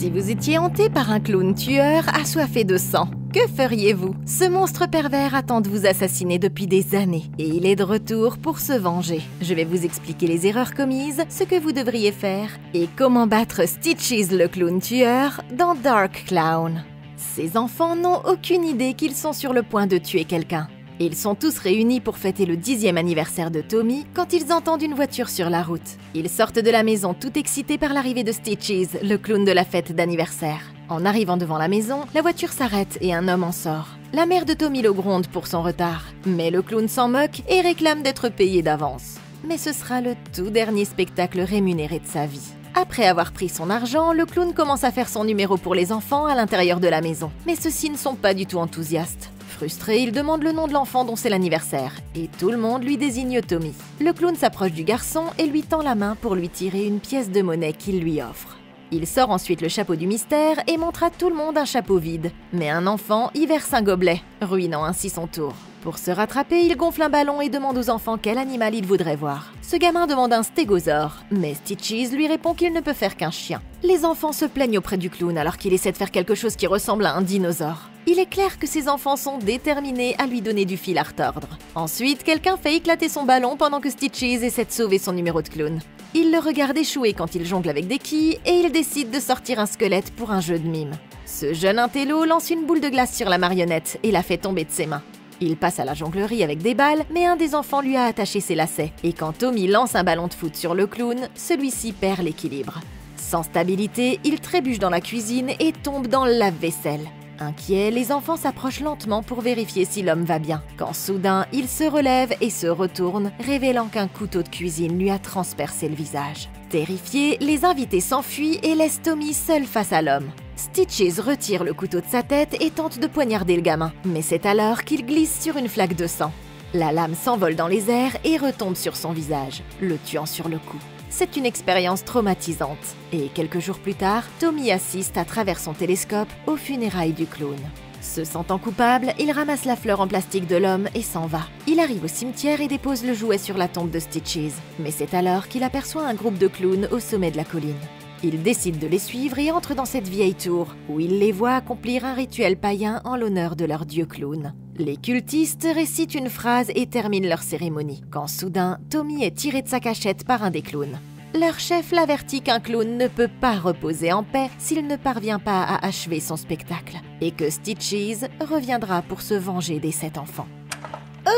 Si vous étiez hanté par un clown tueur assoiffé de sang, que feriez-vous? Ce monstre pervers attend de vous assassiner depuis des années et il est de retour pour se venger. Je vais vous expliquer les erreurs commises, ce que vous devriez faire et comment battre Stitches le clown tueur dans Dark Clown. Ces enfants n'ont aucune idée qu'ils sont sur le point de tuer quelqu'un. Ils sont tous réunis pour fêter le 10e anniversaire de Tommy quand ils entendent une voiture sur la route. Ils sortent de la maison tout excités par l'arrivée de Stitches, le clown de la fête d'anniversaire. En arrivant devant la maison, la voiture s'arrête et un homme en sort. La mère de Tommy le gronde pour son retard, mais le clown s'en moque et réclame d'être payé d'avance. Mais ce sera le tout dernier spectacle rémunéré de sa vie. Après avoir pris son argent, le clown commence à faire son numéro pour les enfants à l'intérieur de la maison. Mais ceux-ci ne sont pas du tout enthousiastes. Frustré, il demande le nom de l'enfant dont c'est l'anniversaire, et tout le monde lui désigne Tommy. Le clown s'approche du garçon et lui tend la main pour lui tirer une pièce de monnaie qu'il lui offre. Il sort ensuite le chapeau du mystère et montre à tout le monde un chapeau vide. Mais un enfant y verse un gobelet, ruinant ainsi son tour. Pour se rattraper, il gonfle un ballon et demande aux enfants quel animal il voudrait voir. Ce gamin demande un stégosaure, mais Stitches lui répond qu'il ne peut faire qu'un chien. Les enfants se plaignent auprès du clown alors qu'il essaie de faire quelque chose qui ressemble à un dinosaure. Il est clair que ces enfants sont déterminés à lui donner du fil à retordre. Ensuite, quelqu'un fait éclater son ballon pendant que Stitches essaie de sauver son numéro de clown. Il le regarde échouer quand il jongle avec des quilles et il décide de sortir un squelette pour un jeu de mime. Ce jeune intello lance une boule de glace sur la marionnette et la fait tomber de ses mains. Il passe à la jonglerie avec des balles, mais un des enfants lui a attaché ses lacets. Et quand Tommy lance un ballon de foot sur le clown, celui-ci perd l'équilibre. Sans stabilité, il trébuche dans la cuisine et tombe dans le lave-vaisselle. Inquiets, les enfants s'approchent lentement pour vérifier si l'homme va bien. Quand soudain, il se relève et se retourne, révélant qu'un couteau de cuisine lui a transpercé le visage. Terrifiés, les invités s'enfuient et laissent Tommy seul face à l'homme. Stitches retire le couteau de sa tête et tente de poignarder le gamin, mais c'est alors qu'il glisse sur une flaque de sang. La lame s'envole dans les airs et retombe sur son visage, le tuant sur le coup. C'est une expérience traumatisante. Et quelques jours plus tard, Tommy assiste à travers son télescope aux funérailles du clown. Se sentant coupable, il ramasse la fleur en plastique de l'homme et s'en va. Il arrive au cimetière et dépose le jouet sur la tombe de Stitches. Mais c'est alors qu'il aperçoit un groupe de clowns au sommet de la colline. Il décide de les suivre et entre dans cette vieille tour, où il les voit accomplir un rituel païen en l'honneur de leur dieu clown. Les cultistes récitent une phrase et terminent leur cérémonie, quand soudain, Tommy est tiré de sa cachette par un des clowns. Leur chef l'avertit qu'un clown ne peut pas reposer en paix s'il ne parvient pas à achever son spectacle, et que Stitches reviendra pour se venger des 7 enfants.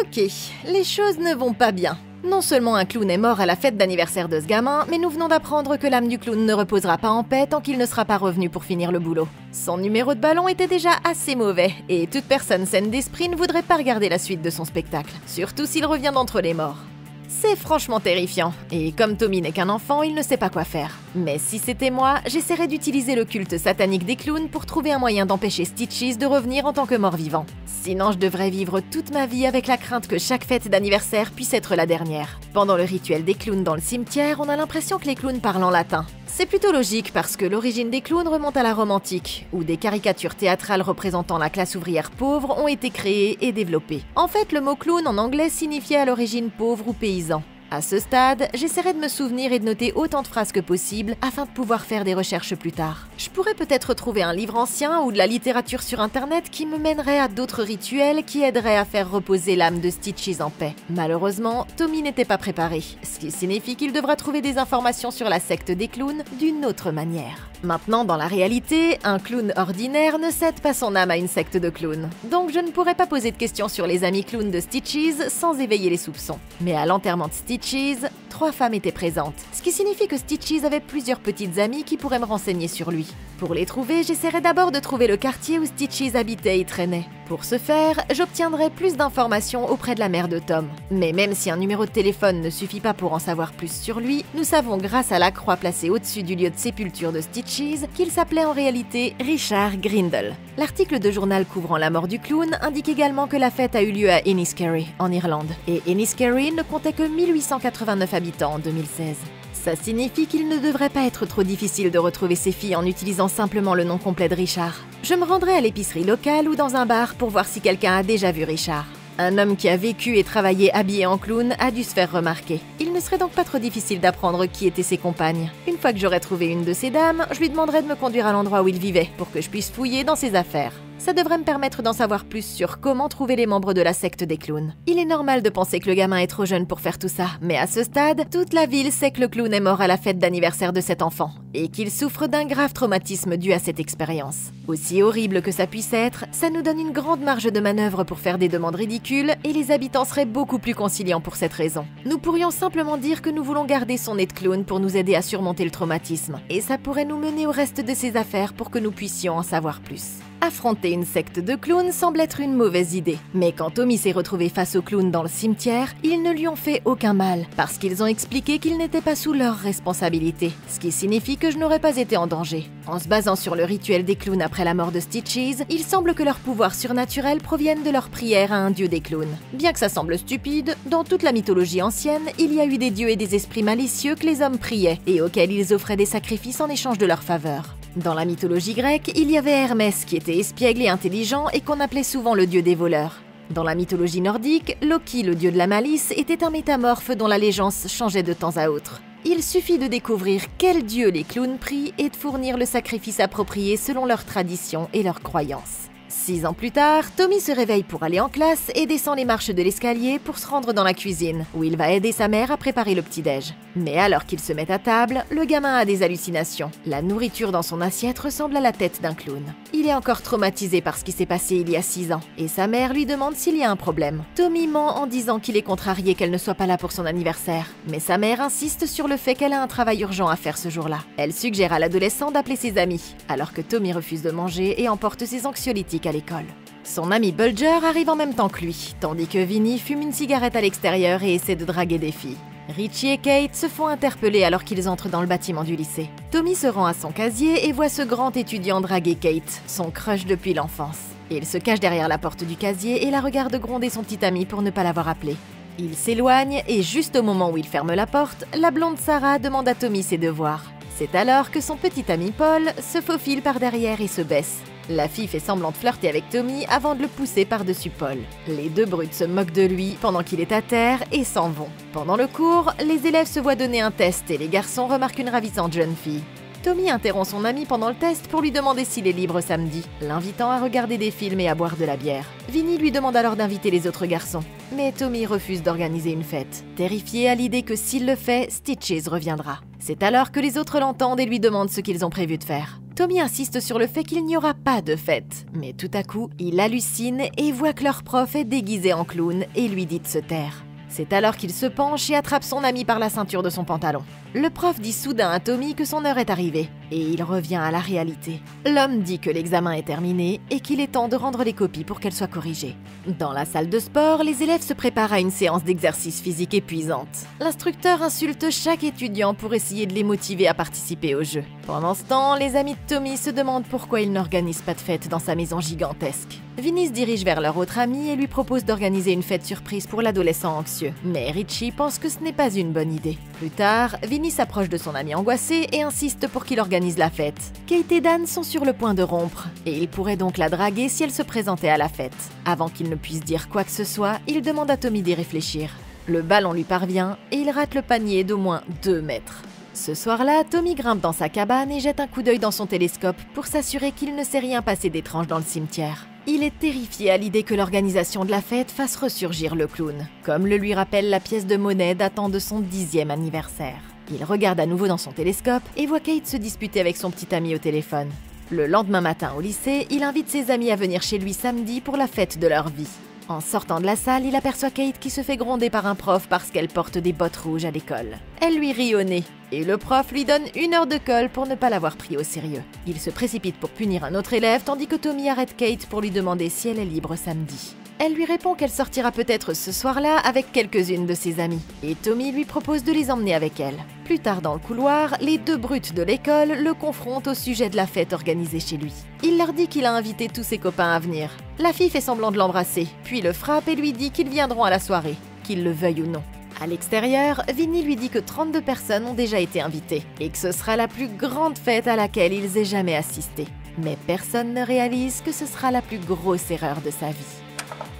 Ok, les choses ne vont pas bien. Non seulement un clown est mort à la fête d'anniversaire de ce gamin, mais nous venons d'apprendre que l'âme du clown ne reposera pas en paix tant qu'il ne sera pas revenu pour finir le boulot. Son numéro de ballon était déjà assez mauvais, et toute personne saine d'esprit ne voudrait pas regarder la suite de son spectacle, surtout s'il revient d'entre les morts. C'est franchement terrifiant, et comme Tommy n'est qu'un enfant, il ne sait pas quoi faire. Mais si c'était moi, j'essaierais d'utiliser le culte satanique des clowns pour trouver un moyen d'empêcher Stitches de revenir en tant que mort-vivant. Sinon, je devrais vivre toute ma vie avec la crainte que chaque fête d'anniversaire puisse être la dernière. Pendant le rituel des clowns dans le cimetière, on a l'impression que les clowns parlent en latin. C'est plutôt logique parce que l'origine des clowns remonte à la Rome antique, où des caricatures théâtrales représentant la classe ouvrière pauvre ont été créées et développées. En fait, le mot clown en anglais signifiait à l'origine pauvre ou paysan. À ce stade, j'essaierai de me souvenir et de noter autant de phrases que possible afin de pouvoir faire des recherches plus tard. Je pourrais peut-être trouver un livre ancien ou de la littérature sur internet qui me mènerait à d'autres rituels qui aideraient à faire reposer l'âme de Stitches en paix. Malheureusement, Tommy n'était pas préparé, ce qui signifie qu'il devra trouver des informations sur la secte des clowns d'une autre manière. Maintenant, dans la réalité, un clown ordinaire ne cède pas son âme à une secte de clowns. Donc je ne pourrais pas poser de questions sur les amis clowns de Stitches sans éveiller les soupçons. Mais à l'enterrement de Stitches, 3 femmes étaient présentes, ce qui signifie que Stitches avait plusieurs petites amies qui pourraient me renseigner sur lui. Pour les trouver, j'essaierai d'abord de trouver le quartier où Stitches habitait et traînait. Pour ce faire, j'obtiendrai plus d'informations auprès de la mère de Tom. Mais même si un numéro de téléphone ne suffit pas pour en savoir plus sur lui, nous savons grâce à la croix placée au-dessus du lieu de sépulture de Stitches qu'il s'appelait en réalité Richard Grindle. L'article de journal couvrant la mort du clown indique également que la fête a eu lieu à Enniskerry, en Irlande. Et Enniskerry ne comptait que 1889 habitants en 2016. Ça signifie qu'il ne devrait pas être trop difficile de retrouver ses filles en utilisant simplement le nom complet de Richard. Je me rendrai à l'épicerie locale ou dans un bar pour voir si quelqu'un a déjà vu Richard. Un homme qui a vécu et travaillé habillé en clown a dû se faire remarquer. Il ne serait donc pas trop difficile d'apprendre qui étaient ses compagnes. Une fois que j'aurai trouvé une de ces dames, je lui demanderai de me conduire à l'endroit où il vivait pour que je puisse fouiller dans ses affaires. Ça devrait me permettre d'en savoir plus sur comment trouver les membres de la secte des clowns. Il est normal de penser que le gamin est trop jeune pour faire tout ça, mais à ce stade, toute la ville sait que le clown est mort à la fête d'anniversaire de cet enfant et qu'il souffre d'un grave traumatisme dû à cette expérience. Aussi horrible que ça puisse être, ça nous donne une grande marge de manœuvre pour faire des demandes ridicules et les habitants seraient beaucoup plus conciliants pour cette raison. Nous pourrions simplement dire que nous voulons garder son nez de clown pour nous aider à surmonter le traumatisme et ça pourrait nous mener au reste de ses affaires pour que nous puissions en savoir plus. Affronter une secte de clowns semble être une mauvaise idée. Mais quand Tommy s'est retrouvé face aux clowns dans le cimetière, ils ne lui ont fait aucun mal, parce qu'ils ont expliqué qu'ils n'étaient pas sous leur responsabilité, ce qui signifie que je n'aurais pas été en danger. En se basant sur le rituel des clowns après la mort de Stitches, il semble que leurs pouvoirs surnaturels proviennent de leur prière à un dieu des clowns. Bien que ça semble stupide, dans toute la mythologie ancienne, il y a eu des dieux et des esprits malicieux que les hommes priaient, et auxquels ils offraient des sacrifices en échange de leur faveur. Dans la mythologie grecque, il y avait Hermès qui était espiègle et intelligent et qu'on appelait souvent le dieu des voleurs. Dans la mythologie nordique, Loki, le dieu de la malice, était un métamorphe dont l'allégeance changeait de temps à autre. Il suffit de découvrir quel dieu les clowns prient et de fournir le sacrifice approprié selon leurs traditions et leurs croyances. 6 ans plus tard, Tommy se réveille pour aller en classe et descend les marches de l'escalier pour se rendre dans la cuisine, où il va aider sa mère à préparer le petit-déj. Mais alors qu'il se met à table, le gamin a des hallucinations. La nourriture dans son assiette ressemble à la tête d'un clown. Il est encore traumatisé par ce qui s'est passé il y a 6 ans, et sa mère lui demande s'il y a un problème. Tommy ment en disant qu'il est contrarié qu'elle ne soit pas là pour son anniversaire, mais sa mère insiste sur le fait qu'elle a un travail urgent à faire ce jour-là. Elle suggère à l'adolescent d'appeler ses amis, alors que Tommy refuse de manger et emporte ses anxiolytiques à l'école. Son ami Bulger arrive en même temps que lui, tandis que Vinny fume une cigarette à l'extérieur et essaie de draguer des filles. Richie et Kate se font interpeller alors qu'ils entrent dans le bâtiment du lycée. Tommy se rend à son casier et voit ce grand étudiant draguer Kate, son crush depuis l'enfance. Il se cache derrière la porte du casier et la regarde gronder son petit ami pour ne pas l'avoir appelé. Il s'éloigne et juste au moment où il ferme la porte, la blonde Sarah demande à Tommy ses devoirs. C'est alors que son petit ami Paul se faufile par derrière et se baisse. La fille fait semblant de flirter avec Tommy avant de le pousser par-dessus Paul. Les deux brutes se moquent de lui pendant qu'il est à terre et s'en vont. Pendant le cours, les élèves se voient donner un test et les garçons remarquent une ravissante jeune fille. Tommy interrompt son ami pendant le test pour lui demander s'il est libre samedi, l'invitant à regarder des films et à boire de la bière. Vinny lui demande alors d'inviter les autres garçons, mais Tommy refuse d'organiser une fête, terrifié à l'idée que s'il le fait, Stitches reviendra. C'est alors que les autres l'entendent et lui demandent ce qu'ils ont prévu de faire. Tommy insiste sur le fait qu'il n'y aura pas de fête, mais tout à coup, il hallucine et voit que leur prof est déguisé en clown et lui dit de se taire. C'est alors qu'il se penche et attrape son ami par la ceinture de son pantalon. Le prof dit soudain à Tommy que son heure est arrivée, et il revient à la réalité. L'homme dit que l'examen est terminé et qu'il est temps de rendre les copies pour qu'elles soient corrigées. Dans la salle de sport, les élèves se préparent à une séance d'exercice physique épuisante. L'instructeur insulte chaque étudiant pour essayer de les motiver à participer au jeu. Pendant ce temps, les amis de Tommy se demandent pourquoi il n'organise pas de fête dans sa maison gigantesque. Vinny se dirige vers leur autre ami et lui propose d'organiser une fête surprise pour l'adolescent anxieux. Mais Richie pense que ce n'est pas une bonne idée. Plus tard, Vinny s'approche de son ami angoissé et insiste pour qu'il organise la fête. Kate et Dan sont sur le point de rompre, et il pourrait donc la draguer si elle se présentait à la fête. Avant qu'il ne puisse dire quoi que ce soit, il demande à Tommy d'y réfléchir. Le ballon lui parvient et il rate le panier d'au moins 2 mètres. Ce soir-là, Tommy grimpe dans sa cabane et jette un coup d'œil dans son télescope pour s'assurer qu'il ne s'est rien passé d'étrange dans le cimetière. Il est terrifié à l'idée que l'organisation de la fête fasse ressurgir le clown, comme le lui rappelle la pièce de monnaie datant de son 10e anniversaire. Il regarde à nouveau dans son télescope et voit Kate se disputer avec son petit ami au téléphone. Le lendemain matin au lycée, il invite ses amis à venir chez lui samedi pour la fête de leur vie. En sortant de la salle, il aperçoit Kate qui se fait gronder par un prof parce qu'elle porte des bottes rouges à l'école. Elle lui rit au nez, et le prof lui donne 1 heure de colle pour ne pas l'avoir pris au sérieux. Il se précipite pour punir un autre élève tandis que Tommy arrête Kate pour lui demander si elle est libre samedi. Elle lui répond qu'elle sortira peut-être ce soir-là avec quelques-unes de ses amies, et Tommy lui propose de les emmener avec elle. Plus tard dans le couloir, les deux brutes de l'école le confrontent au sujet de la fête organisée chez lui. Il leur dit qu'il a invité tous ses copains à venir. La fille fait semblant de l'embrasser, puis le frappe et lui dit qu'ils viendront à la soirée, qu'ils le veuillent ou non. À l'extérieur, Vinny lui dit que 32 personnes ont déjà été invitées, et que ce sera la plus grande fête à laquelle ils aient jamais assisté. Mais personne ne réalise que ce sera la plus grosse erreur de sa vie.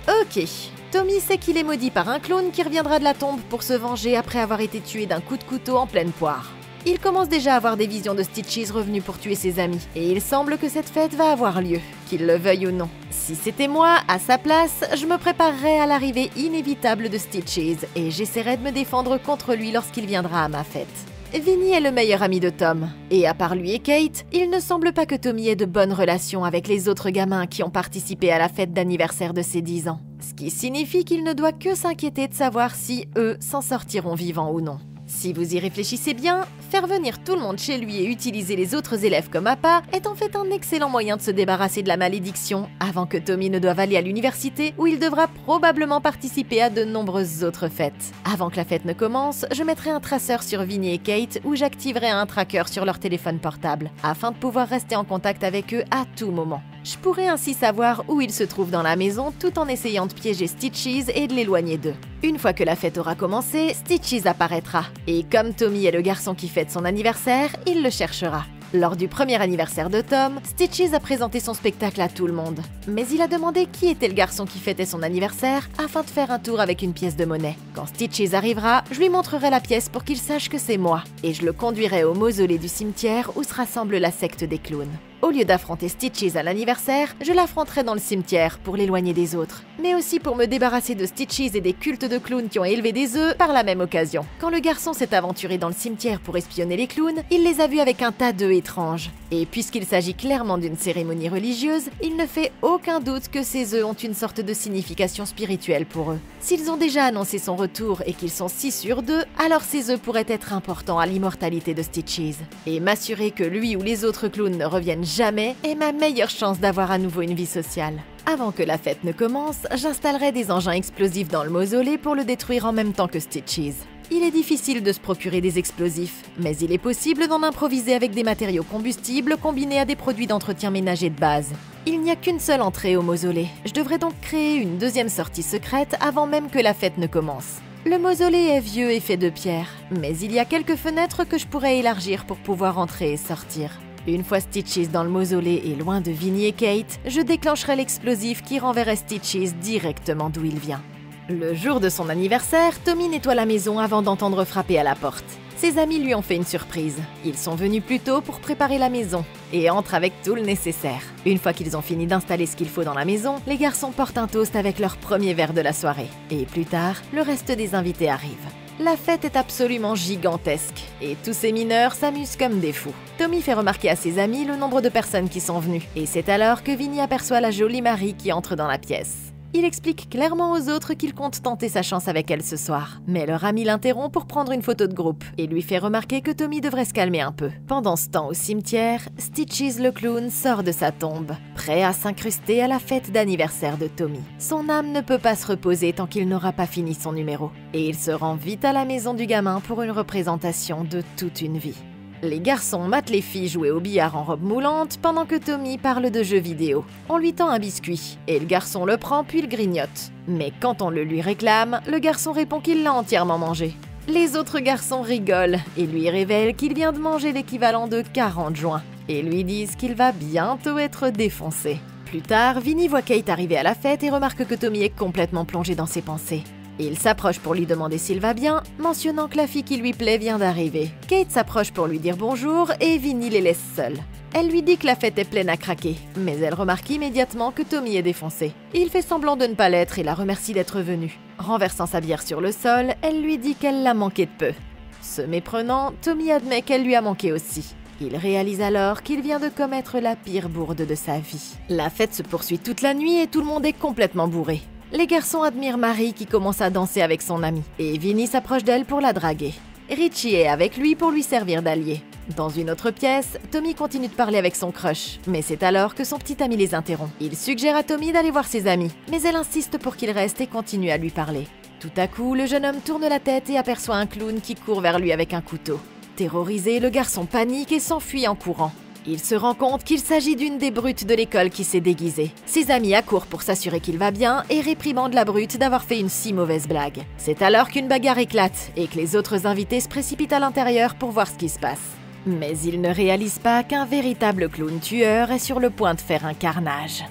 Ok, Tommy sait qu'il est maudit par un clown qui reviendra de la tombe pour se venger après avoir été tué d'un coup de couteau en pleine poire. Il commence déjà à avoir des visions de Stitches revenu pour tuer ses amis, et il semble que cette fête va avoir lieu, qu'il le veuille ou non. Si c'était moi, à sa place, je me préparerais à l'arrivée inévitable de Stitches, et j'essaierais de me défendre contre lui lorsqu'il viendra à ma fête. Vinny est le meilleur ami de Tom, et à part lui et Kate, il ne semble pas que Tommy ait de bonnes relations avec les autres gamins qui ont participé à la fête d'anniversaire de ses 10 ans. Ce qui signifie qu'il ne doit que s'inquiéter de savoir si eux s'en sortiront vivants ou non. Si vous y réfléchissez bien, faire venir tout le monde chez lui et utiliser les autres élèves comme appât est en fait un excellent moyen de se débarrasser de la malédiction avant que Tommy ne doive aller à l'université où il devra probablement participer à de nombreuses autres fêtes. Avant que la fête ne commence, je mettrai un traceur sur Vinny et Kate où j'activerai un tracker sur leur téléphone portable afin de pouvoir rester en contact avec eux à tout moment. Je pourrais ainsi savoir où ils se trouvent dans la maison tout en essayant de piéger Stitches et de l'éloigner d'eux. Une fois que la fête aura commencé, Stitches apparaîtra. Et comme Tommy est le garçon qui fête son anniversaire, il le cherchera. Lors du premier anniversaire de Tom, Stitches a présenté son spectacle à tout le monde. Mais il a demandé qui était le garçon qui fêtait son anniversaire afin de faire un tour avec une pièce de monnaie. Quand Stitches arrivera, je lui montrerai la pièce pour qu'il sache que c'est moi. Et je le conduirai au mausolée du cimetière où se rassemble la secte des clowns. Au lieu d'affronter Stitches à l'anniversaire, je l'affronterai dans le cimetière pour l'éloigner des autres. Mais aussi pour me débarrasser de Stitches et des cultes de clowns qui ont élevé des œufs par la même occasion. Quand le garçon s'est aventuré dans le cimetière pour espionner les clowns, il les a vus avec un tas d'œufs étranges. Et puisqu'il s'agit clairement d'une cérémonie religieuse, il ne fait aucun doute que ces œufs ont une sorte de signification spirituelle pour eux. S'ils ont déjà annoncé son retour et qu'ils sont si sûrs d'eux, alors ces œufs pourraient être importants à l'immortalité de Stitches. Et m'assurer que lui ou les autres clowns ne reviennent jamais est ma meilleure chance d'avoir à nouveau une vie sociale. Avant que la fête ne commence, j'installerai des engins explosifs dans le mausolée pour le détruire en même temps que Stitches. Il est difficile de se procurer des explosifs, mais il est possible d'en improviser avec des matériaux combustibles combinés à des produits d'entretien ménager de base. Il n'y a qu'une seule entrée au mausolée. Je devrais donc créer une deuxième sortie secrète avant même que la fête ne commence. Le mausolée est vieux et fait de pierre, mais il y a quelques fenêtres que je pourrais élargir pour pouvoir entrer et sortir. Une fois Stitches dans le mausolée et loin de Vinny et Kate, je déclencherai l'explosif qui renverrait Stitches directement d'où il vient. Le jour de son anniversaire, Tommy nettoie la maison avant d'entendre frapper à la porte. Ses amis lui ont fait une surprise. Ils sont venus plus tôt pour préparer la maison et entrent avec tout le nécessaire. Une fois qu'ils ont fini d'installer ce qu'il faut dans la maison, les garçons portent un toast avec leur premier verre de la soirée. Et plus tard, le reste des invités arrive. La fête est absolument gigantesque et tous ces mineurs s'amusent comme des fous. Tommy fait remarquer à ses amis le nombre de personnes qui sont venues et c'est alors que Vinny aperçoit la jolie Marie qui entre dans la pièce. Il explique clairement aux autres qu'il compte tenter sa chance avec elle ce soir. Mais leur ami l'interrompt pour prendre une photo de groupe et lui fait remarquer que Tommy devrait se calmer un peu. Pendant ce temps au cimetière, Stitches le clown sort de sa tombe, prêt à s'incruster à la fête d'anniversaire de Tommy. Son âme ne peut pas se reposer tant qu'il n'aura pas fini son numéro. Et il se rend vite à la maison du gamin pour une représentation de toute une vie. Les garçons matent les filles jouer au billard en robe moulante pendant que Tommy parle de jeux vidéo. On lui tend un biscuit et le garçon le prend puis le grignote. Mais quand on le lui réclame, le garçon répond qu'il l'a entièrement mangé. Les autres garçons rigolent et lui révèlent qu'il vient de manger l'équivalent de 40 joints et lui disent qu'il va bientôt être défoncé. Plus tard, Vinny voit Kate arriver à la fête et remarque que Tommy est complètement plongé dans ses pensées. Il s'approche pour lui demander s'il va bien, mentionnant que la fille qui lui plaît vient d'arriver. Kate s'approche pour lui dire bonjour et Vinny les laisse seuls. Elle lui dit que la fête est pleine à craquer, mais elle remarque immédiatement que Tommy est défoncé. Il fait semblant de ne pas l'être et la remercie d'être venu. Renversant sa bière sur le sol, elle lui dit qu'elle l'a manqué de peu. Se méprenant, Tommy admet qu'elle lui a manqué aussi. Il réalise alors qu'il vient de commettre la pire bourde de sa vie. La fête se poursuit toute la nuit et tout le monde est complètement bourré. Les garçons admirent Marie qui commence à danser avec son amie, et Vinny s'approche d'elle pour la draguer. Richie est avec lui pour lui servir d'allié. Dans une autre pièce, Tommy continue de parler avec son crush, mais c'est alors que son petit ami les interrompt. Il suggère à Tommy d'aller voir ses amis, mais elle insiste pour qu'il reste et continue à lui parler. Tout à coup, le jeune homme tourne la tête et aperçoit un clown qui court vers lui avec un couteau. Terrorisé, le garçon panique et s'enfuit en courant. Il se rend compte qu'il s'agit d'une des brutes de l'école qui s'est déguisée. Ses amis accourent pour s'assurer qu'il va bien et réprimandent la brute d'avoir fait une si mauvaise blague. C'est alors qu'une bagarre éclate et que les autres invités se précipitent à l'intérieur pour voir ce qui se passe. Mais ils ne réalisent pas qu'un véritable clown tueur est sur le point de faire un carnage.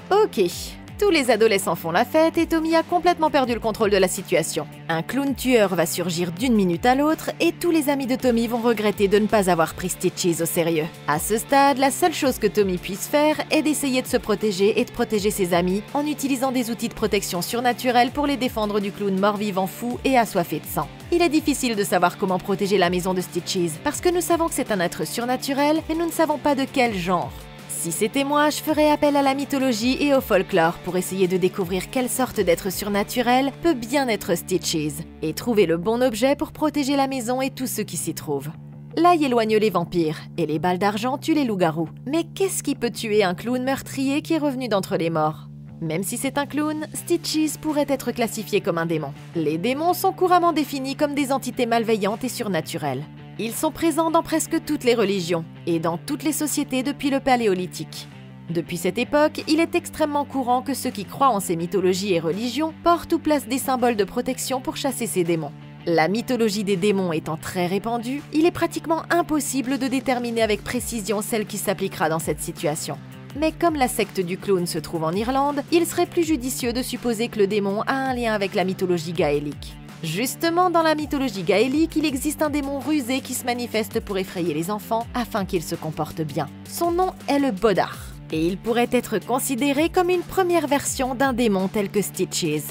Ok, Tous les adolescents font la fête et Tommy a complètement perdu le contrôle de la situation. Un clown tueur va surgir d'une minute à l'autre et tous les amis de Tommy vont regretter de ne pas avoir pris Stitches au sérieux. À ce stade, la seule chose que Tommy puisse faire est d'essayer de se protéger et de protéger ses amis en utilisant des outils de protection surnaturels pour les défendre du clown mort-vivant fou et assoiffé de sang. Il est difficile de savoir comment protéger la maison de Stitches parce que nous savons que c'est un être surnaturel, mais nous ne savons pas de quel genre. Si c'était moi, je ferais appel à la mythologie et au folklore pour essayer de découvrir quelle sorte d'être surnaturel peut bien être Stitches et trouver le bon objet pour protéger la maison et tous ceux qui s'y trouvent. L'ail éloigne les vampires et les balles d'argent tuent les loups-garous. Mais qu'est-ce qui peut tuer un clown meurtrier qui est revenu d'entre les morts? Même si c'est un clown, Stitches pourrait être classifié comme un démon. Les démons sont couramment définis comme des entités malveillantes et surnaturelles. Ils sont présents dans presque toutes les religions et dans toutes les sociétés depuis le Paléolithique. Depuis cette époque, il est extrêmement courant que ceux qui croient en ces mythologies et religions portent ou placent des symboles de protection pour chasser ces démons. La mythologie des démons étant très répandue, il est pratiquement impossible de déterminer avec précision celle qui s'appliquera dans cette situation. Mais comme la secte du clown se trouve en Irlande, il serait plus judicieux de supposer que le démon a un lien avec la mythologie gaélique. Justement, dans la mythologie gaélique, il existe un démon rusé qui se manifeste pour effrayer les enfants afin qu'ils se comportent bien. Son nom est le Bodar, et il pourrait être considéré comme une première version d'un démon tel que Stitches.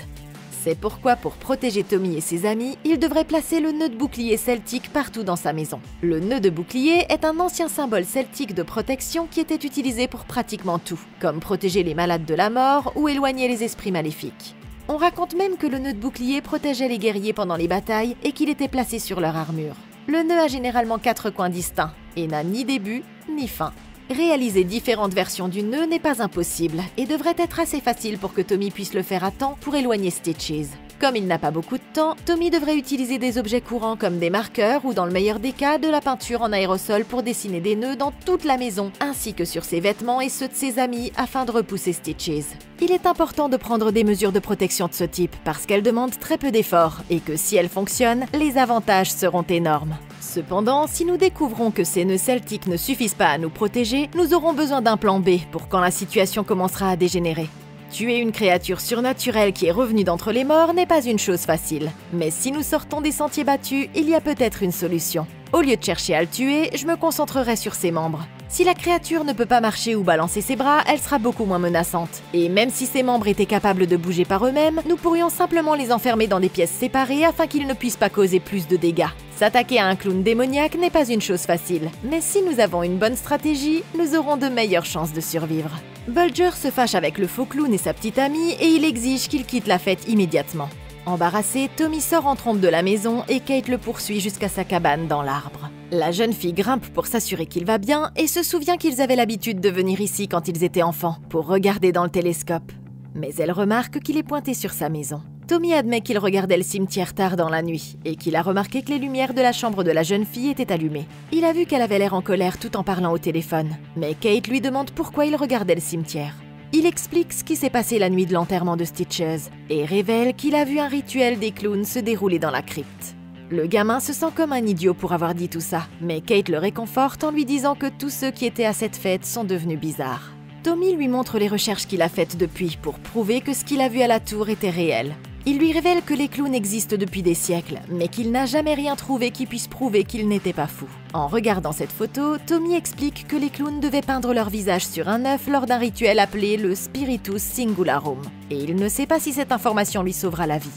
C'est pourquoi, pour protéger Tommy et ses amis, il devrait placer le nœud de bouclier celtique partout dans sa maison. Le nœud de bouclier est un ancien symbole celtique de protection qui était utilisé pour pratiquement tout, comme protéger les malades de la mort ou éloigner les esprits maléfiques. On raconte même que le nœud de bouclier protégeait les guerriers pendant les batailles et qu'il était placé sur leur armure. Le nœud a généralement 4 coins distincts et n'a ni début ni fin. Réaliser différentes versions du nœud n'est pas impossible et devrait être assez facile pour que Tommy puisse le faire à temps pour éloigner Stitches. Comme il n'a pas beaucoup de temps, Tommy devrait utiliser des objets courants comme des marqueurs ou dans le meilleur des cas, de la peinture en aérosol pour dessiner des nœuds dans toute la maison, ainsi que sur ses vêtements et ceux de ses amis afin de repousser Stitches. Il est important de prendre des mesures de protection de ce type parce qu'elles demandent très peu d'efforts et que si elles fonctionnent, les avantages seront énormes. Cependant, si nous découvrons que ces nœuds celtiques ne suffisent pas à nous protéger, nous aurons besoin d'un plan B pour quand la situation commencera à dégénérer. Tuer une créature surnaturelle qui est revenue d'entre les morts n'est pas une chose facile. Mais si nous sortons des sentiers battus, il y a peut-être une solution. Au lieu de chercher à le tuer, je me concentrerai sur ses membres. Si la créature ne peut pas marcher ou balancer ses bras, elle sera beaucoup moins menaçante. Et même si ses membres étaient capables de bouger par eux-mêmes, nous pourrions simplement les enfermer dans des pièces séparées afin qu'ils ne puissent pas causer plus de dégâts. S'attaquer à un clown démoniaque n'est pas une chose facile, mais si nous avons une bonne stratégie, nous aurons de meilleures chances de survivre. Bulger se fâche avec le faux clown et sa petite amie et il exige qu'il quitte la fête immédiatement. Embarrassé, Tommy sort en trompe de la maison et Kate le poursuit jusqu'à sa cabane dans l'arbre. La jeune fille grimpe pour s'assurer qu'il va bien et se souvient qu'ils avaient l'habitude de venir ici quand ils étaient enfants, pour regarder dans le télescope. Mais elle remarque qu'il est pointé sur sa maison. Tommy admet qu'il regardait le cimetière tard dans la nuit et qu'il a remarqué que les lumières de la chambre de la jeune fille étaient allumées. Il a vu qu'elle avait l'air en colère tout en parlant au téléphone, mais Kate lui demande pourquoi il regardait le cimetière. Il explique ce qui s'est passé la nuit de l'enterrement de Stitches et révèle qu'il a vu un rituel des clowns se dérouler dans la crypte. Le gamin se sent comme un idiot pour avoir dit tout ça, mais Kate le réconforte en lui disant que tous ceux qui étaient à cette fête sont devenus bizarres. Tommy lui montre les recherches qu'il a faites depuis pour prouver que ce qu'il a vu à la tour était réel. Il lui révèle que les clowns existent depuis des siècles, mais qu'il n'a jamais rien trouvé qui puisse prouver qu'ils n'étaient pas fous. En regardant cette photo, Tommy explique que les clowns devaient peindre leur visage sur un œuf lors d'un rituel appelé le Spiritus Singularum, et il ne sait pas si cette information lui sauvera la vie.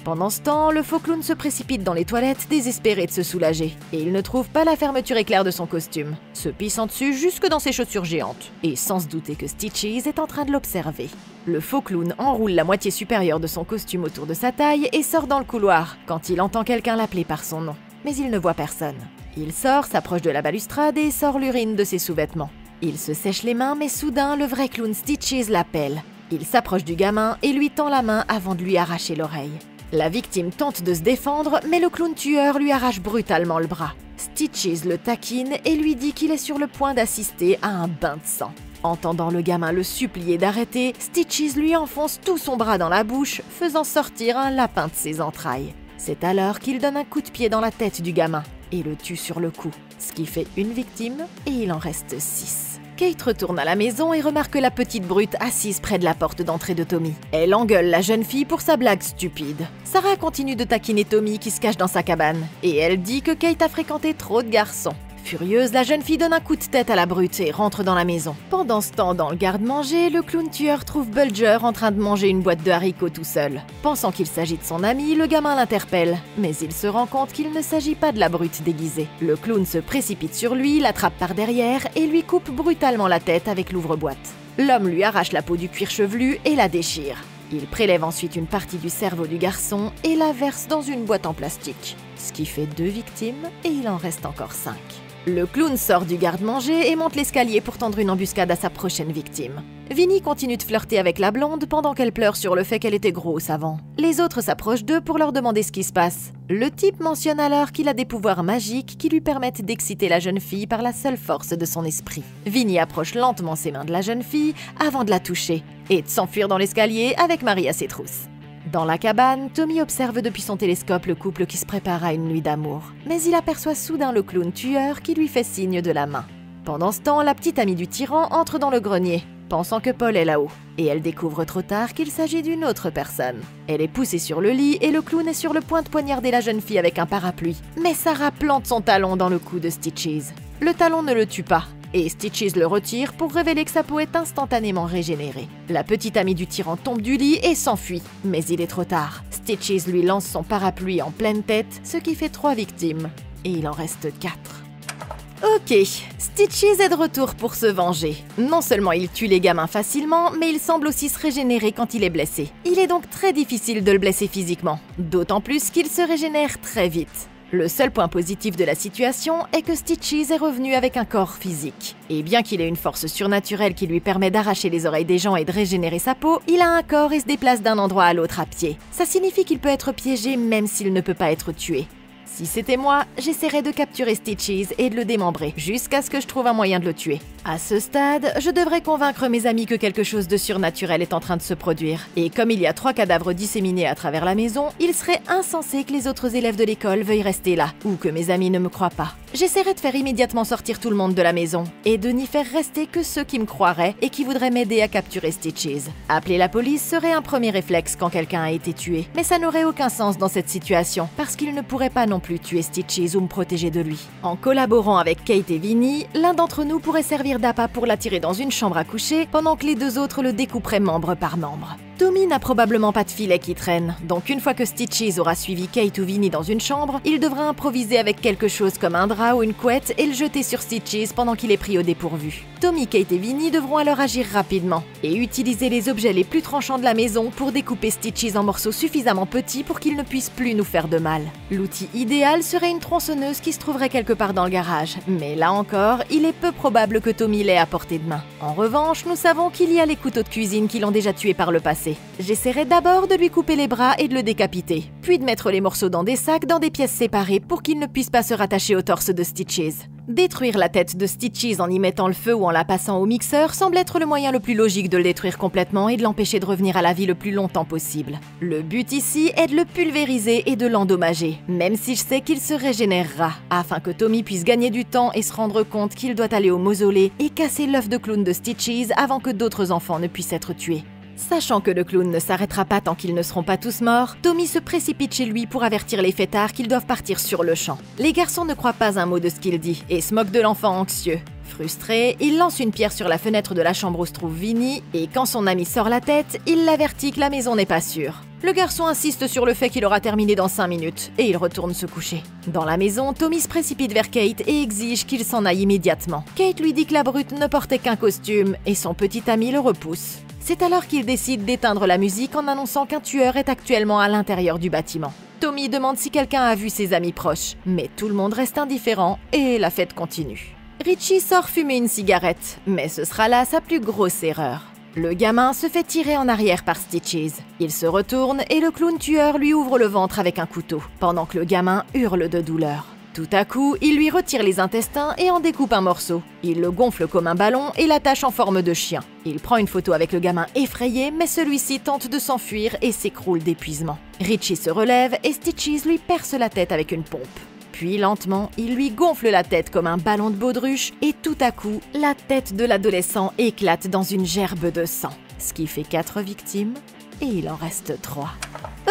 Pendant ce temps, le faux clown se précipite dans les toilettes, désespéré de se soulager, et il ne trouve pas la fermeture éclair de son costume, se pissant dessus jusque dans ses chaussures géantes, et sans se douter que Stitches est en train de l'observer. Le faux clown enroule la moitié supérieure de son costume autour de sa taille et sort dans le couloir, quand il entend quelqu'un l'appeler par son nom. Mais il ne voit personne. Il sort, s'approche de la balustrade et sort l'urine de ses sous-vêtements. Il se sèche les mains, mais soudain, le vrai clown Stitches l'appelle. Il s'approche du gamin et lui tend la main avant de lui arracher l'oreille. La victime tente de se défendre, mais le clown tueur lui arrache brutalement le bras. Stitches le taquine et lui dit qu'il est sur le point d'assister à un bain de sang. Entendant le gamin le supplier d'arrêter, Stitches lui enfonce tout son bras dans la bouche, faisant sortir un lapin de ses entrailles. C'est alors qu'il donne un coup de pied dans la tête du gamin et le tue sur le coup, ce qui fait une victime et il en reste 6. Kate retourne à la maison et remarque la petite brute assise près de la porte d'entrée de Tommy. Elle engueule la jeune fille pour sa blague stupide. Sarah continue de taquiner Tommy qui se cache dans sa cabane, et elle dit que Kate a fréquenté trop de garçons. Furieuse, la jeune fille donne un coup de tête à la brute et rentre dans la maison. Pendant ce temps, dans le garde-manger, le clown tueur trouve Bulger en train de manger une boîte de haricots tout seul. Pensant qu'il s'agit de son ami, le gamin l'interpelle, mais il se rend compte qu'il ne s'agit pas de la brute déguisée. Le clown se précipite sur lui, l'attrape par derrière et lui coupe brutalement la tête avec l'ouvre-boîte. L'homme lui arrache la peau du cuir chevelu et la déchire. Il prélève ensuite une partie du cerveau du garçon et la verse dans une boîte en plastique. Ce qui fait 2 victimes et il en reste encore 5. Le clown sort du garde-manger et monte l'escalier pour tendre une embuscade à sa prochaine victime. Vinnie continue de flirter avec la blonde pendant qu'elle pleure sur le fait qu'elle était grosse avant. Les autres s'approchent d'eux pour leur demander ce qui se passe. Le type mentionne alors qu'il a des pouvoirs magiques qui lui permettent d'exciter la jeune fille par la seule force de son esprit. Vinnie approche lentement ses mains de la jeune fille avant de la toucher et de s'enfuir dans l'escalier avec Marie à ses trousses. Dans la cabane, Tommy observe depuis son télescope le couple qui se prépare à une nuit d'amour. Mais il aperçoit soudain le clown tueur qui lui fait signe de la main. Pendant ce temps, la petite amie du tyran entre dans le grenier, pensant que Paul est là-haut. Et elle découvre trop tard qu'il s'agit d'une autre personne. Elle est poussée sur le lit et le clown est sur le point de poignarder la jeune fille avec un parapluie. Mais Sarah plante son talon dans le cou de Stitches. Le talon ne le tue pas. Et Stitches le retire pour révéler que sa peau est instantanément régénérée. La petite amie du tyran tombe du lit et s'enfuit, mais il est trop tard. Stitches lui lance son parapluie en pleine tête, ce qui fait 3 victimes. Et il en reste 4. Ok, Stitches est de retour pour se venger. Non seulement il tue les gamins facilement, mais il semble aussi se régénérer quand il est blessé. Il est donc très difficile de le blesser physiquement, d'autant plus qu'il se régénère très vite. Le seul point positif de la situation est que Stitches est revenu avec un corps physique. Et bien qu'il ait une force surnaturelle qui lui permet d'arracher les oreilles des gens et de régénérer sa peau, il a un corps et se déplace d'un endroit à l'autre à pied. Ça signifie qu'il peut être piégé même s'il ne peut pas être tué. Si c'était moi, j'essaierais de capturer Stitches et de le démembrer, jusqu'à ce que je trouve un moyen de le tuer. À ce stade, je devrais convaincre mes amis que quelque chose de surnaturel est en train de se produire. Et comme il y a 3 cadavres disséminés à travers la maison, il serait insensé que les autres élèves de l'école veuillent rester là, ou que mes amis ne me croient pas. J'essaierai de faire immédiatement sortir tout le monde de la maison, et de n'y faire rester que ceux qui me croiraient et qui voudraient m'aider à capturer Stitches. Appeler la police serait un premier réflexe quand quelqu'un a été tué, mais ça n'aurait aucun sens dans cette situation, parce qu'il ne pourrait pas non plus tuer Stitches ou me protéger de lui. En collaborant avec Kate et Vinnie, l'un d'entre nous pourrait servir d'appât pour l'attirer dans une chambre à coucher, pendant que les 2 autres le découperaient membre par membre. Tommy n'a probablement pas de filet qui traîne, donc une fois que Stitches aura suivi Kate ou Vinnie dans une chambre, il devra improviser avec quelque chose comme un drap ou une couette et le jeter sur Stitches pendant qu'il est pris au dépourvu. Tommy, Kate et Vinnie devront alors agir rapidement et utiliser les objets les plus tranchants de la maison pour découper Stitches en morceaux suffisamment petits pour qu'il ne puisse plus nous faire de mal. L'outil idéal serait une tronçonneuse qui se trouverait quelque part dans le garage, mais là encore, il est peu probable que Tommy l'ait à portée de main. En revanche, nous savons qu'il y a les couteaux de cuisine qui l'ont déjà tué par le passé. J'essaierai d'abord de lui couper les bras et de le décapiter, puis de mettre les morceaux dans des sacs dans des pièces séparées pour qu'il ne puisse pas se rattacher au torse de Stitches. Détruire la tête de Stitches en y mettant le feu ou en la passant au mixeur semble être le moyen le plus logique de le détruire complètement et de l'empêcher de revenir à la vie le plus longtemps possible. Le but ici est de le pulvériser et de l'endommager, même si je sais qu'il se régénérera, afin que Tommy puisse gagner du temps et se rendre compte qu'il doit aller au mausolée et casser l'œuf de clown de Stitches avant que d'autres enfants ne puissent être tués. Sachant que le clown ne s'arrêtera pas tant qu'ils ne seront pas tous morts, Tommy se précipite chez lui pour avertir les fêtards qu'ils doivent partir sur le champ. Les garçons ne croient pas un mot de ce qu'il dit et se moquent de l'enfant anxieux. Frustré, il lance une pierre sur la fenêtre de la chambre où se trouve Vinnie et quand son ami sort la tête, il l'avertit que la maison n'est pas sûre. Le garçon insiste sur le fait qu'il aura terminé dans 5 minutes et il retourne se coucher. Dans la maison, Tommy se précipite vers Kate et exige qu'il s'en aille immédiatement. Kate lui dit que la brute ne portait qu'un costume et son petit ami le repousse. C'est alors qu'il décide d'éteindre la musique en annonçant qu'un tueur est actuellement à l'intérieur du bâtiment. Tommy demande si quelqu'un a vu ses amis proches, mais tout le monde reste indifférent et la fête continue. Richie sort fumer une cigarette, mais ce sera là sa plus grosse erreur. Le gamin se fait tirer en arrière par Stitches. Il se retourne et le clown tueur lui ouvre le ventre avec un couteau, pendant que le gamin hurle de douleur. Tout à coup, il lui retire les intestins et en découpe un morceau. Il le gonfle comme un ballon et l'attache en forme de chien. Il prend une photo avec le gamin effrayé, mais celui-ci tente de s'enfuir et s'écroule d'épuisement. Richie se relève et Stitches lui perce la tête avec une pompe. Puis lentement, il lui gonfle la tête comme un ballon de baudruche et tout à coup, la tête de l'adolescent éclate dans une gerbe de sang. Ce qui fait 4 victimes et il en reste 3.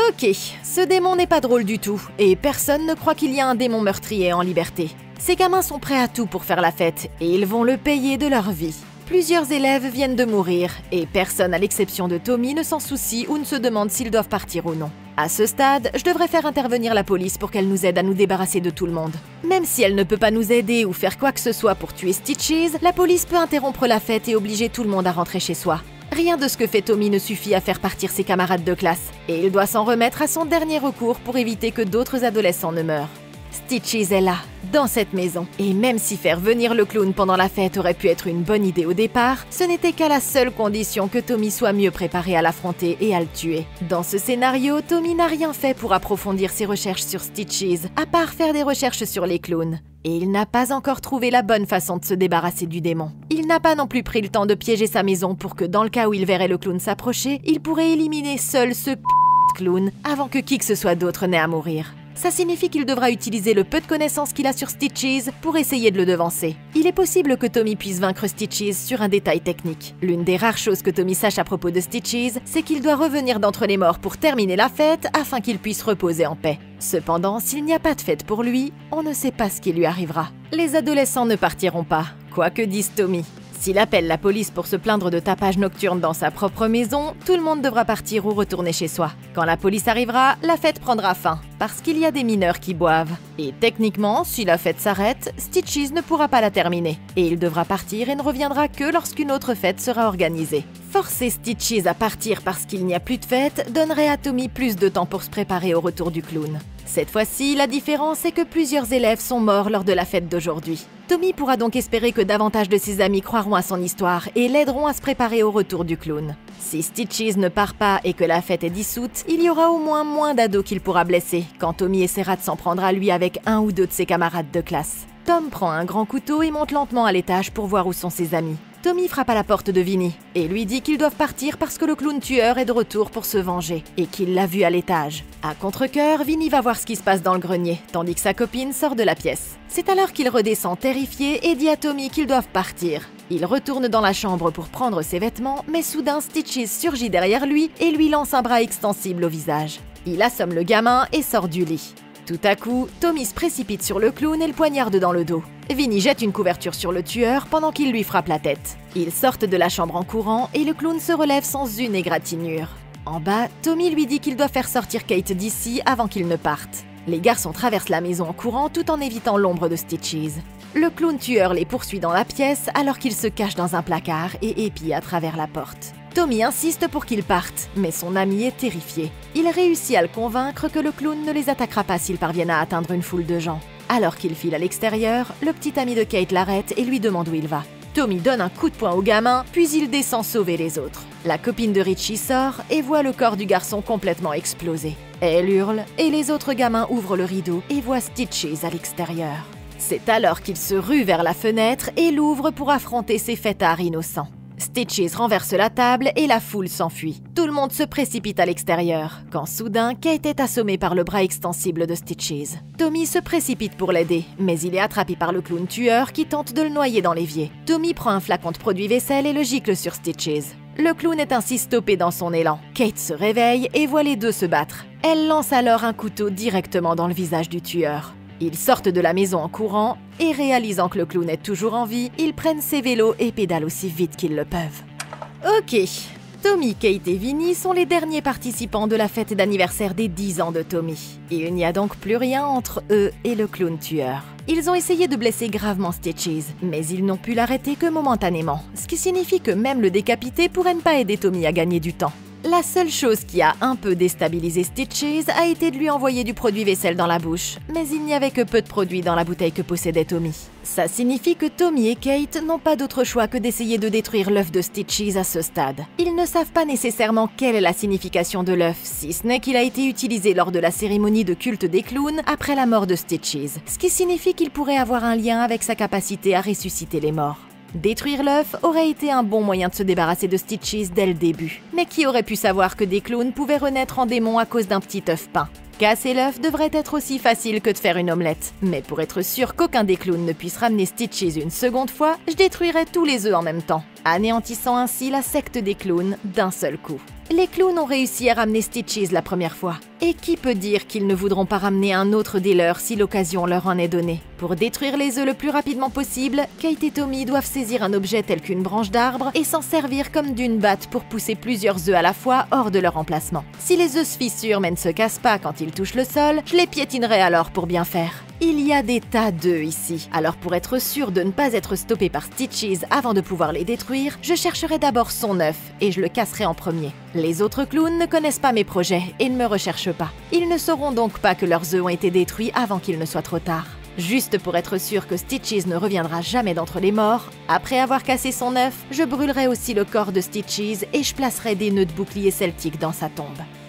Ok, ce démon n'est pas drôle du tout et personne ne croit qu'il y a un démon meurtrier en liberté. Ces gamins sont prêts à tout pour faire la fête et ils vont le payer de leur vie. Plusieurs élèves viennent de mourir et personne à l'exception de Tommy ne s'en soucie ou ne se demande s'ils doivent partir ou non. À ce stade, je devrais faire intervenir la police pour qu'elle nous aide à nous débarrasser de tout le monde. Même si elle ne peut pas nous aider ou faire quoi que ce soit pour tuer Stitches, la police peut interrompre la fête et obliger tout le monde à rentrer chez soi. Rien de ce que fait Tommy ne suffit à faire partir ses camarades de classe, et il doit s'en remettre à son dernier recours pour éviter que d'autres adolescents ne meurent. Stitches est là, dans cette maison, et même si faire venir le clown pendant la fête aurait pu être une bonne idée au départ, ce n'était qu'à la seule condition que Tommy soit mieux préparé à l'affronter et à le tuer. Dans ce scénario, Tommy n'a rien fait pour approfondir ses recherches sur Stitches, à part faire des recherches sur les clowns. Et il n'a pas encore trouvé la bonne façon de se débarrasser du démon. Il n'a pas non plus pris le temps de piéger sa maison pour que dans le cas où il verrait le clown s'approcher, il pourrait éliminer seul ce clown avant que qui que ce soit d'autre n'ait à mourir. Ça signifie qu'il devra utiliser le peu de connaissances qu'il a sur Stitches pour essayer de le devancer. Il est possible que Tommy puisse vaincre Stitches sur un détail technique. L'une des rares choses que Tommy sache à propos de Stitches, c'est qu'il doit revenir d'entre les morts pour terminer la fête afin qu'il puisse reposer en paix. Cependant, s'il n'y a pas de fête pour lui, on ne sait pas ce qui lui arrivera. Les adolescents ne partiront pas, quoi que dise Tommy. S'il appelle la police pour se plaindre de tapage nocturne dans sa propre maison, tout le monde devra partir ou retourner chez soi. Quand la police arrivera, la fête prendra fin, parce qu'il y a des mineurs qui boivent. Et techniquement, si la fête s'arrête, Stitches ne pourra pas la terminer. Et il devra partir et ne reviendra que lorsqu'une autre fête sera organisée. Forcer Stitches à partir parce qu'il n'y a plus de fête donnerait à Tommy plus de temps pour se préparer au retour du clown. Cette fois-ci, la différence est que plusieurs élèves sont morts lors de la fête d'aujourd'hui. Tommy pourra donc espérer que davantage de ses amis croiront à son histoire et l'aideront à se préparer au retour du clown. Si Stitches ne part pas et que la fête est dissoute, il y aura au moins d'ados qu'il pourra blesser, quand Tommy essaiera de s'en prendre à lui avec un ou deux de ses camarades de classe. Tom prend un grand couteau et monte lentement à l'étage pour voir où sont ses amis. Tommy frappe à la porte de Vinny et lui dit qu'ils doivent partir parce que le clown tueur est de retour pour se venger et qu'il l'a vu à l'étage. À contre-cœur, Vinny va voir ce qui se passe dans le grenier, tandis que sa copine sort de la pièce. C'est alors qu'il redescend terrifié et dit à Tommy qu'ils doivent partir. Il retourne dans la chambre pour prendre ses vêtements, mais soudain Stitches surgit derrière lui et lui lance un bras extensible au visage. Il assomme le gamin et sort du lit. Tout à coup, Tommy se précipite sur le clown et le poignarde dans le dos. Vinny jette une couverture sur le tueur pendant qu'il lui frappe la tête. Ils sortent de la chambre en courant et le clown se relève sans une égratignure. En bas, Tommy lui dit qu'il doit faire sortir Kate d'ici avant qu'il ne parte. Les garçons traversent la maison en courant tout en évitant l'ombre de Stitches. Le clown tueur les poursuit dans la pièce alors qu'il se cache dans un placard et épie à travers la porte. Tommy insiste pour qu'ils partent, mais son ami est terrifié. Il réussit à le convaincre que le clown ne les attaquera pas s'ils parviennent à atteindre une foule de gens. Alors qu'il file à l'extérieur, le petit ami de Kate l'arrête et lui demande où il va. Tommy donne un coup de poing au gamin, puis il descend sauver les autres. La copine de Richie sort et voit le corps du garçon complètement explosé. Elle hurle et les autres gamins ouvrent le rideau et voient Stitches à l'extérieur. C'est alors qu'il se rue vers la fenêtre et l'ouvre pour affronter ses fêtards innocents. Stitches renverse la table et la foule s'enfuit. Tout le monde se précipite à l'extérieur, quand soudain, Kate est assommée par le bras extensible de Stitches. Tommy se précipite pour l'aider, mais il est attrapé par le clown tueur qui tente de le noyer dans l'évier. Tommy prend un flacon de produit vaisselle et le gicle sur Stitches. Le clown est ainsi stoppé dans son élan. Kate se réveille et voit les deux se battre. Elle lance alors un couteau directement dans le visage du tueur. Ils sortent de la maison en courant et réalisant que le clown est toujours en vie, ils prennent ses vélos et pédalent aussi vite qu'ils le peuvent. Ok, Tommy, Kate et Vinny sont les derniers participants de la fête d'anniversaire des 10 ans de Tommy. Il n'y a donc plus rien entre eux et le clown tueur. Ils ont essayé de blesser gravement Stitches, mais ils n'ont pu l'arrêter que momentanément, ce qui signifie que même le décapité pourrait ne pas aider Tommy à gagner du temps. La seule chose qui a un peu déstabilisé Stitches a été de lui envoyer du produit vaisselle dans la bouche, mais il n'y avait que peu de produit dans la bouteille que possédait Tommy. Ça signifie que Tommy et Kate n'ont pas d'autre choix que d'essayer de détruire l'œuf de Stitches à ce stade. Ils ne savent pas nécessairement quelle est la signification de l'œuf, si ce n'est qu'il a été utilisé lors de la cérémonie de culte des clowns après la mort de Stitches, ce qui signifie qu'il pourrait avoir un lien avec sa capacité à ressusciter les morts. Détruire l'œuf aurait été un bon moyen de se débarrasser de Stitches dès le début. Mais qui aurait pu savoir que des clowns pouvaient renaître en démons à cause d'un petit œuf peint? Casser l'œuf devrait être aussi facile que de faire une omelette. Mais pour être sûr qu'aucun des clowns ne puisse ramener Stitches une seconde fois, je détruirai tous les œufs en même temps, anéantissant ainsi la secte des clowns d'un seul coup. Les clowns ont réussi à ramener Stitches la première fois. Et qui peut dire qu'ils ne voudront pas ramener un autre des leurs si l'occasion leur en est donnée? Pour détruire les œufs le plus rapidement possible, Kate et Tommy doivent saisir un objet tel qu'une branche d'arbre et s'en servir comme d'une batte pour pousser plusieurs œufs à la fois hors de leur emplacement. Si les œufs se fissurent mais ne se cassent pas quand ils touchent le sol, je les piétinerai alors pour bien faire. Il y a des tas d'œufs ici, alors pour être sûr de ne pas être stoppé par Stitches avant de pouvoir les détruire, je chercherai d'abord son œuf et je le casserai en premier. Les autres clowns ne connaissent pas mes projets et ne me recherchent pas. Ils ne sauront donc pas que leurs œufs ont été détruits avant qu'il ne soit trop tard. Juste pour être sûr que Stitches ne reviendra jamais d'entre les morts, après avoir cassé son œuf, je brûlerai aussi le corps de Stitches et je placerai des nœuds de bouclier celtique dans sa tombe.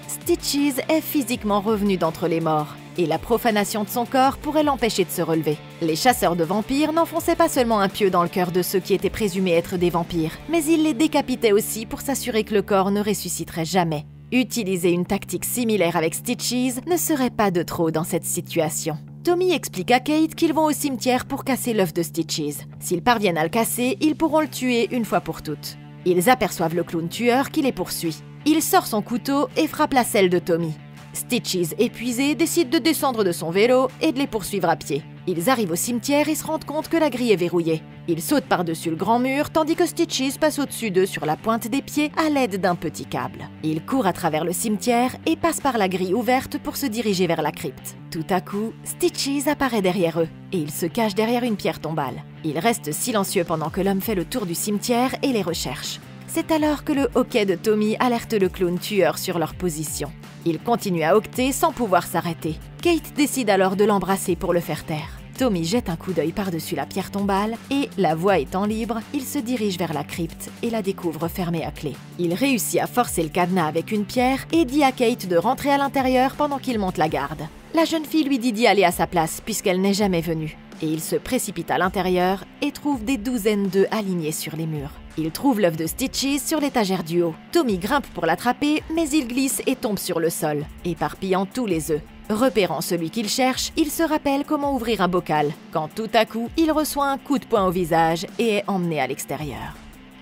Stitches est physiquement revenu d'entre les morts, et la profanation de son corps pourrait l'empêcher de se relever. Les chasseurs de vampires n'enfonçaient pas seulement un pieu dans le cœur de ceux qui étaient présumés être des vampires, mais ils les décapitaient aussi pour s'assurer que le corps ne ressusciterait jamais. Utiliser une tactique similaire avec Stitches ne serait pas de trop dans cette situation. Tommy explique à Kate qu'ils vont au cimetière pour casser l'œuf de Stitches. S'ils parviennent à le casser, ils pourront le tuer une fois pour toutes. Ils aperçoivent le clown tueur qui les poursuit. Il sort son couteau et frappe la selle de Tommy. Stitches, épuisé, décide de descendre de son vélo et de les poursuivre à pied. Ils arrivent au cimetière et se rendent compte que la grille est verrouillée. Ils sautent par-dessus le grand mur tandis que Stitches passe au-dessus d'eux sur la pointe des pieds à l'aide d'un petit câble. Ils courent à travers le cimetière et passent par la grille ouverte pour se diriger vers la crypte. Tout à coup, Stitches apparaît derrière eux et il se cache derrière une pierre tombale. Ils restent silencieux pendant que l'homme fait le tour du cimetière et les recherche. C'est alors que le hoquet de Tommy alerte le clown tueur sur leur position. Il continue à hoqueter sans pouvoir s'arrêter. Kate décide alors de l'embrasser pour le faire taire. Tommy jette un coup d'œil par-dessus la pierre tombale et, la voie étant libre, il se dirige vers la crypte et la découvre fermée à clé. Il réussit à forcer le cadenas avec une pierre et dit à Kate de rentrer à l'intérieur pendant qu'il monte la garde. La jeune fille lui dit d'y aller à sa place puisqu'elle n'est jamais venue. Et il se précipite à l'intérieur et trouve des douzaines d'œufs alignés sur les murs. Il trouve l'œuf de Stitches sur l'étagère du haut. Tommy grimpe pour l'attraper, mais il glisse et tombe sur le sol, éparpillant tous les œufs. Repérant celui qu'il cherche, il se rappelle comment ouvrir un bocal, quand tout à coup, il reçoit un coup de poing au visage et est emmené à l'extérieur.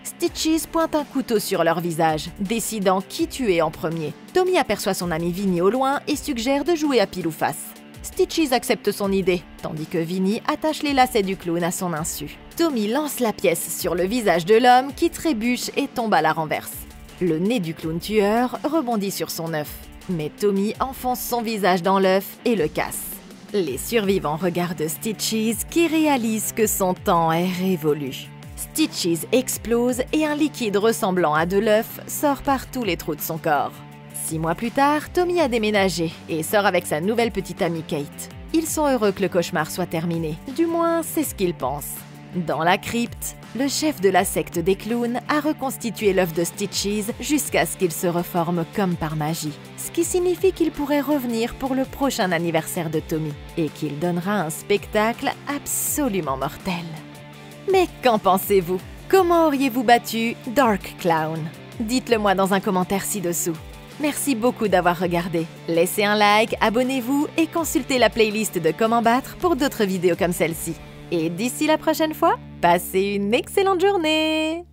Stitches pointe un couteau sur leur visage, décidant qui tuer en premier. Tommy aperçoit son ami Vinny au loin et suggère de jouer à pile ou face. Stitches accepte son idée, tandis que Vinny attache les lacets du clown à son insu. Tommy lance la pièce sur le visage de l'homme qui trébuche et tombe à la renverse. Le nez du clown tueur rebondit sur son œuf, mais Tommy enfonce son visage dans l'œuf et le casse. Les survivants regardent Stitches qui réalise que son temps est révolu. Stitches explose et un liquide ressemblant à de l'œuf sort par tous les trous de son corps. 6 mois plus tard, Tommy a déménagé et sort avec sa nouvelle petite amie Kate. Ils sont heureux que le cauchemar soit terminé, du moins c'est ce qu'ils pensent. Dans la crypte, le chef de la secte des clowns a reconstitué l'œuf de Stitches jusqu'à ce qu'il se reforme comme par magie. Ce qui signifie qu'il pourrait revenir pour le prochain anniversaire de Tommy et qu'il donnera un spectacle absolument mortel. Mais qu'en pensez-vous? Comment auriez-vous battu Dark Clown? Dites-le moi dans un commentaire ci-dessous. Merci beaucoup d'avoir regardé. Laissez un like, abonnez-vous et consultez la playlist de Comment battre pour d'autres vidéos comme celle-ci. Et d'ici la prochaine fois, passez une excellente journée!